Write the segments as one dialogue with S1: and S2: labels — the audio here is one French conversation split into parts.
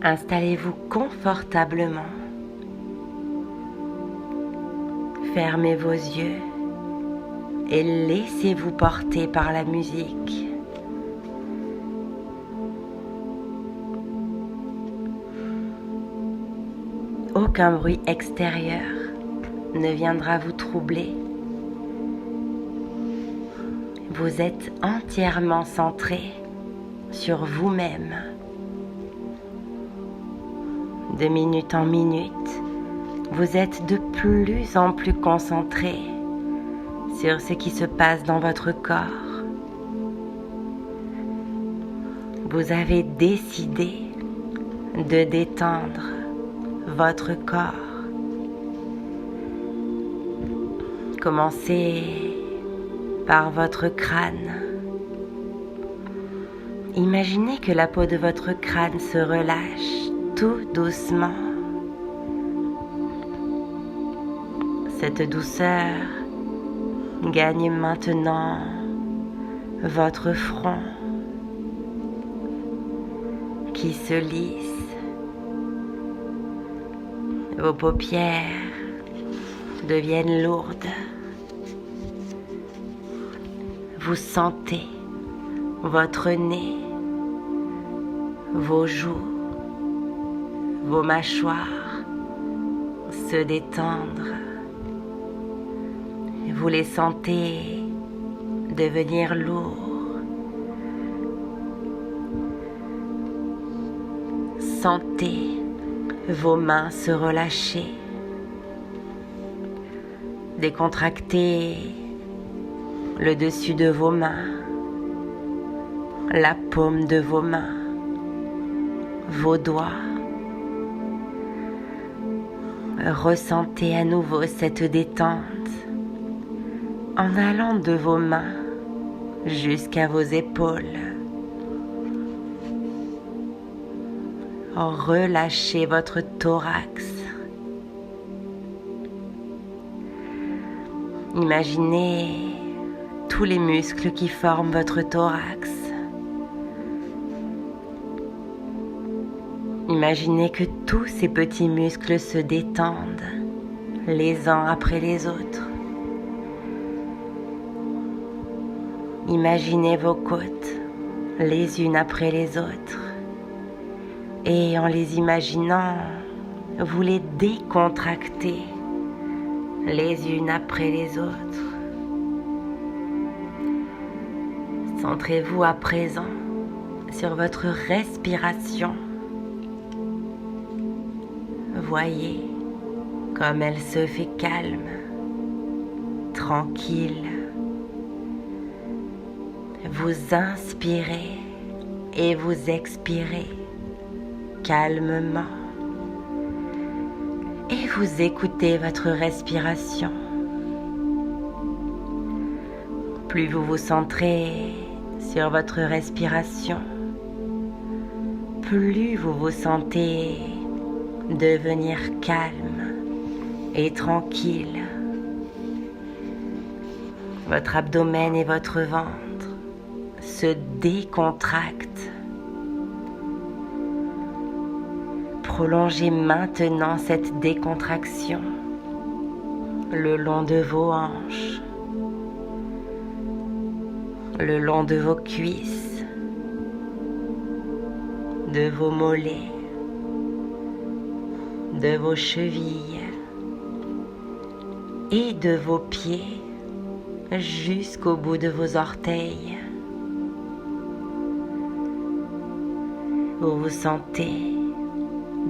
S1: Installez-vous confortablement. Fermez vos yeux et laissez-vous porter par la musique. Aucun bruit extérieur ne viendra vous troubler. Vous êtes entièrement centré sur vous-même. De minute en minute, vous êtes de plus en plus concentré sur ce qui se passe dans votre corps. Vous avez décidé de détendre votre corps. Commencez par votre crâne. Imaginez que la peau de votre crâne se relâche tout doucement. Cette douceur gagne maintenant votre front qui se lisse. Vos paupières deviennent lourdes. Vous sentez votre nez, vos joues, vos mâchoires se détendre. Vous les sentez devenir lourds. Sentez vos mains se relâcher. Décontractez le dessus de vos mains, la paume de vos mains, vos doigts. Ressentez à nouveau cette détente en allant de vos mains jusqu'à vos épaules. Relâchez votre thorax. Imaginez tous les muscles qui forment votre thorax. Imaginez que tous ces petits muscles se détendent les uns après les autres. Imaginez vos côtes les unes après les autres. Et en les imaginant, vous les décontractez les unes après les autres. Centrez-vous à présent sur votre respiration. Voyez comme elle se fait calme, tranquille. Vous inspirez et vous expirez calmement. Et vous écoutez votre respiration. Plus vous vous centrez sur votre respiration, plus vous vous sentez devenir calme et tranquille. Votre abdomen et votre ventre se décontractent. Prolongez maintenant cette décontraction le long de vos hanches, le long de vos cuisses, de vos mollets, de vos chevilles et de vos pieds jusqu'au bout de vos orteils. Vous vous sentez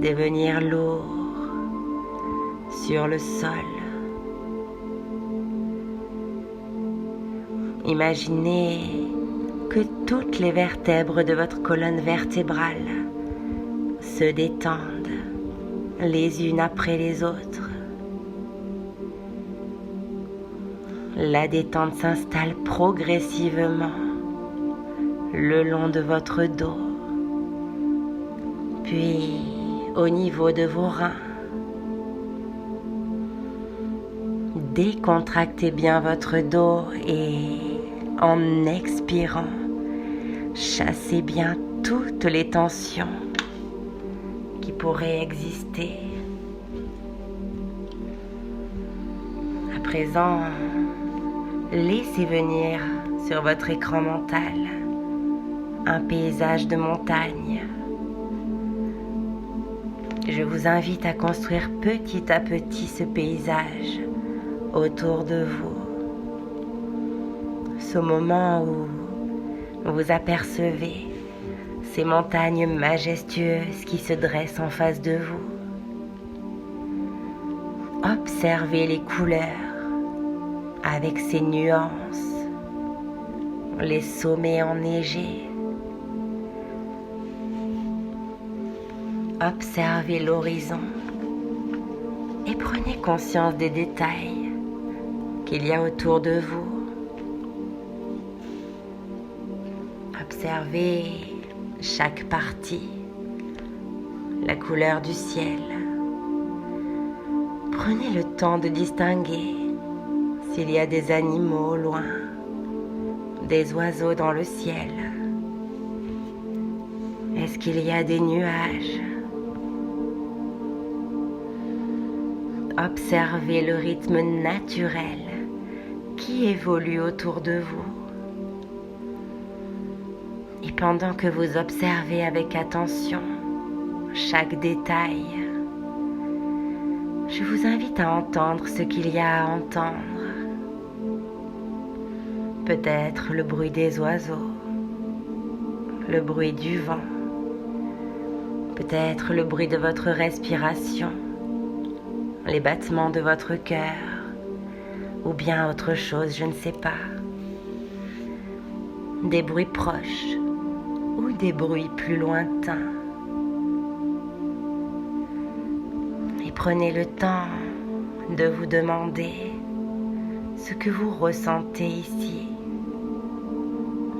S1: devenir lourd sur le sol. Imaginez que toutes les vertèbres de votre colonne vertébrale se détendent les unes après les autres. La détente s'installe progressivement le long de votre dos, puis au niveau de vos reins. Décontractez bien votre dos et en expirant, chassez bien toutes les tensions qui pourrait exister. À présent, laissez venir sur votre écran mental un paysage de montagne. Je vous invite à construire petit à petit ce paysage autour de vous. Ce moment où vous apercevez ces montagnes majestueuses qui se dressent en face de vous. Observez les couleurs avec ces nuances, les sommets enneigés. Observez l'horizon et prenez conscience des détails qu'il y a autour de vous. Observez chaque partie, la couleur du ciel. Prenez le temps de distinguer s'il y a des animaux au loin, des oiseaux dans le ciel. Est-ce qu'il y a des nuages? Observez le rythme naturel qui évolue autour de vous. Et pendant que vous observez avec attention chaque détail, je vous invite à entendre ce qu'il y a à entendre. Peut-être le bruit des oiseaux, le bruit du vent, peut-être le bruit de votre respiration, les battements de votre cœur, ou bien autre chose, je ne sais pas. Des bruits proches ou des bruits plus lointains. Et prenez le temps de vous demander ce que vous ressentez ici.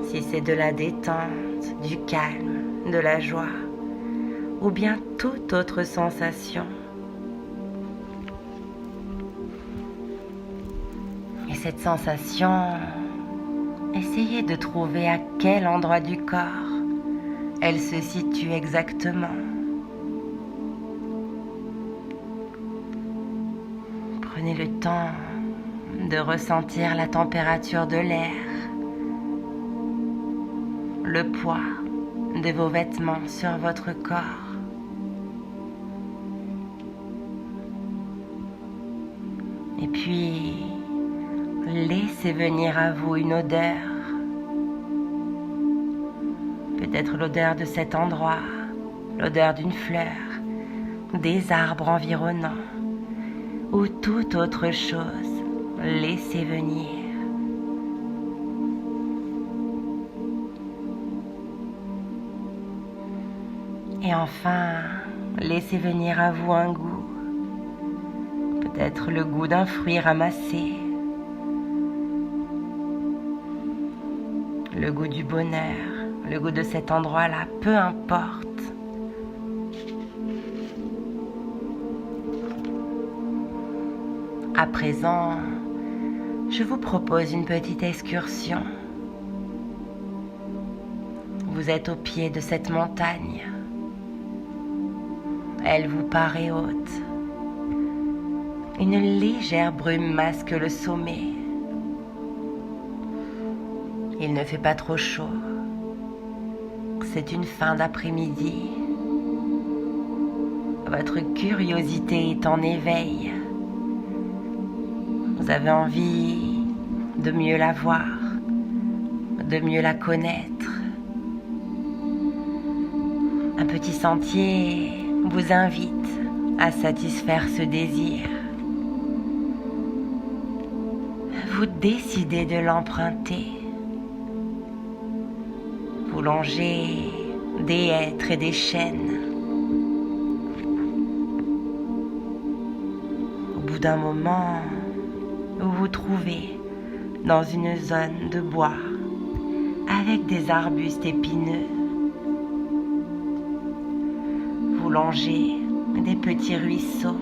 S1: Si c'est de la détente, du calme, de la joie, ou bien toute autre sensation. Et cette sensation, essayez de trouver à quel endroit du corps elle se situe exactement. Prenez le temps de ressentir la température de l'air, le poids de vos vêtements sur votre corps. Et puis, laissez venir à vous une odeur. Peut-être l'odeur de cet endroit, l'odeur d'une fleur, des arbres environnants ou toute autre chose. Laissez venir. Et enfin, laissez venir à vous un goût. Peut-être le goût d'un fruit ramassé, le goût du bonheur, le goût de cet endroit-là, peu importe. À présent, je vous propose une petite excursion. Vous êtes au pied de cette montagne. Elle vous paraît haute. Une légère brume masque le sommet. Il ne fait pas trop chaud. C'est une fin d'après-midi. Votre curiosité est en éveil. Vous avez envie de mieux la voir, de mieux la connaître. Un petit sentier vous invite à satisfaire ce désir. Vous décidez de l'emprunter. Vous longez des hêtres et des chênes. Au bout d'un moment, vous vous trouvez dans une zone de bois avec des arbustes épineux. Vous longez des petits ruisseaux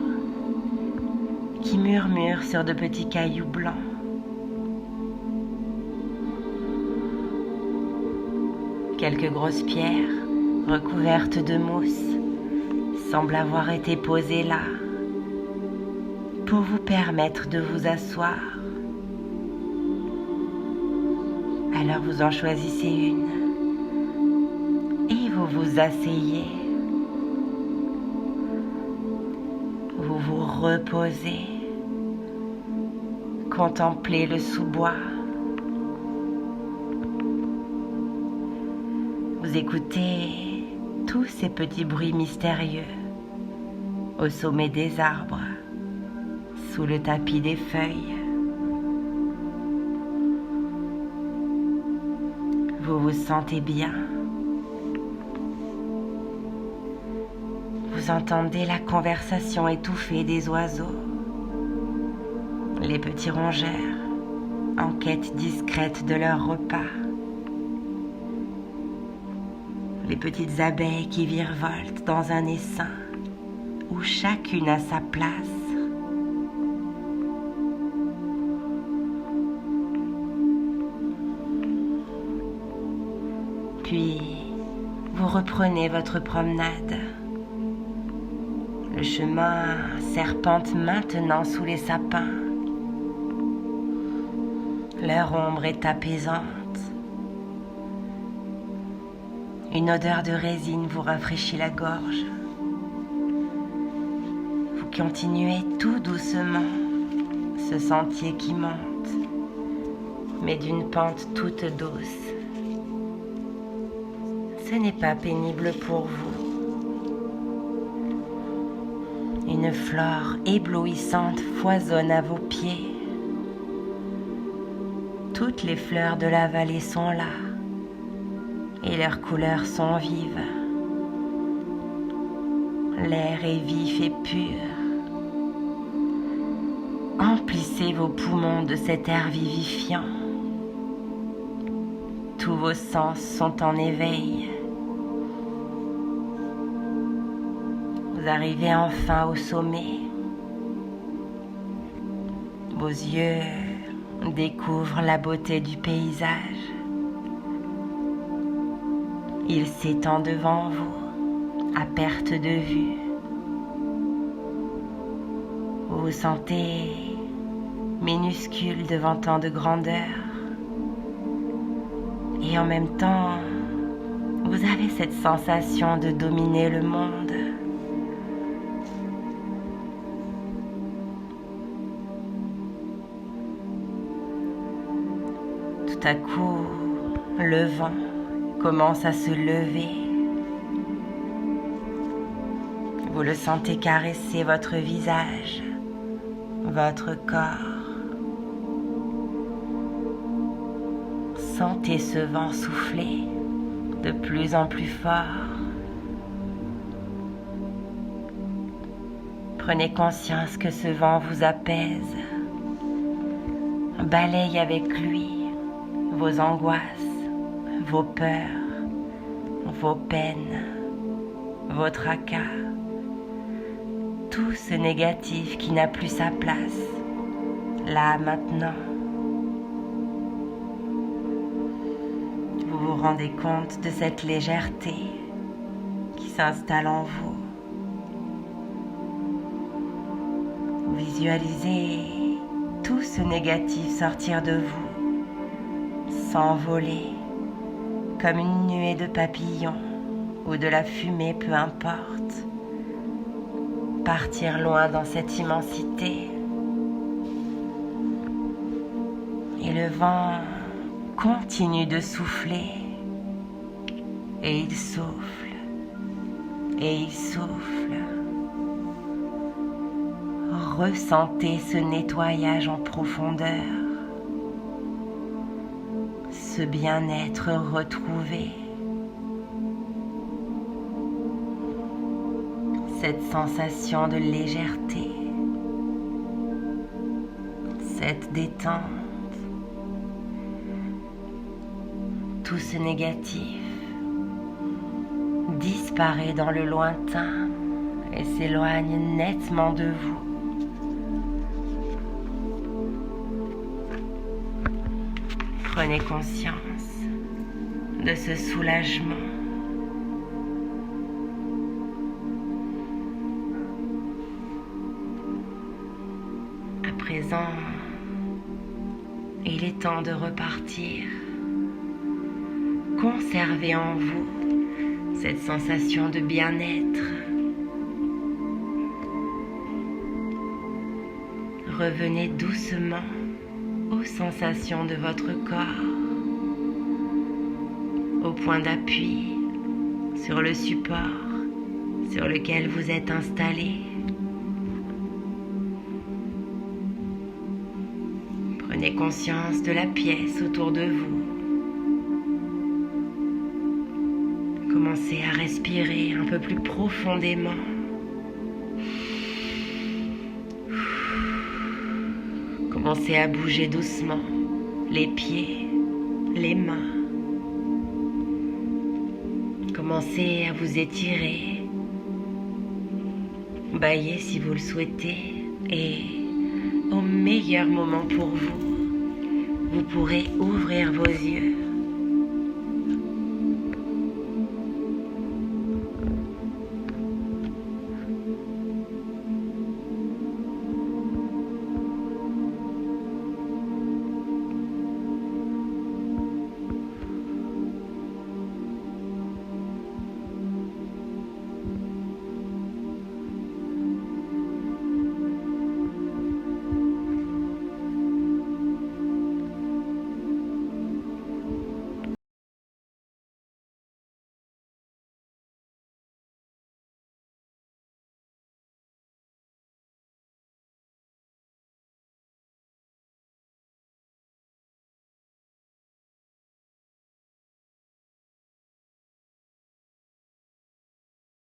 S1: qui murmurent sur de petits cailloux blancs. Quelques grosses pierres recouvertes de mousse semble avoir été posée là pour vous permettre de vous asseoir. Alors vous en choisissez une et vous vous asseyez. Vous vous reposez, contemplez le sous-bois. Vous écoutez tous ces petits bruits mystérieux au sommet des arbres, sous le tapis des feuilles. Vous vous sentez bien. Vous entendez la conversation étouffée des oiseaux, les petits rongeurs en quête discrète de leur repas, les petites abeilles qui virevoltent dans un essaim où chacune a sa place. Puis, vous reprenez votre promenade. Le chemin serpente maintenant sous les sapins. Leur ombre est apaisante. Une odeur de résine vous rafraîchit la gorge. Vous continuez tout doucement ce sentier qui monte, mais d'une pente toute douce. Ce n'est pas pénible pour vous. Une flore éblouissante foisonne à vos pieds. Toutes les fleurs de la vallée sont là et leurs couleurs sont vives. L'air est vif et pur. Emplissez vos poumons de cet air vivifiant. Tous vos sens sont en éveil. Vous arrivez enfin au sommet. Vos yeux découvrent la beauté du paysage. Il s'étend devant vous, à perte de vue. Vous vous sentez minuscule devant tant de grandeur. Et en même temps, vous avez cette sensation de dominer le monde. Tout à coup, le vent commence à se lever. Vous le sentez caresser votre visage, votre corps. Sentez ce vent souffler de plus en plus fort. Prenez conscience que ce vent vous apaise. Balaye avec lui vos angoisses, vos peurs, vos peines, vos tracas, tout ce négatif qui n'a plus sa place, là maintenant. Vous vous rendez compte de cette légèreté qui s'installe en vous. Vous visualisez tout ce négatif sortir de vous, s'envoler comme une nuée de papillons ou de la fumée, peu importe. Partir loin dans cette immensité. Et le vent continue de souffler. Et il souffle. Et il souffle. Ressentez ce nettoyage en profondeur. Ce bien-être retrouvé. Cette sensation de légèreté, cette détente, tout ce négatif disparaît dans le lointain et s'éloigne nettement de vous. Prenez conscience de ce soulagement. présent, il est temps de repartir. Conservez en vous cette sensation de bien-être. Revenez doucement aux sensations de votre corps, au point d'appui sur le support sur lequel vous êtes installé. Prenez conscience de la pièce autour de vous. Commencez à respirer un peu plus profondément. Commencez à bouger doucement les pieds, les mains. Commencez à vous étirer, bâiller si vous le souhaitez, et au meilleur moment pour vous, vous pourrez ouvrir vos yeux.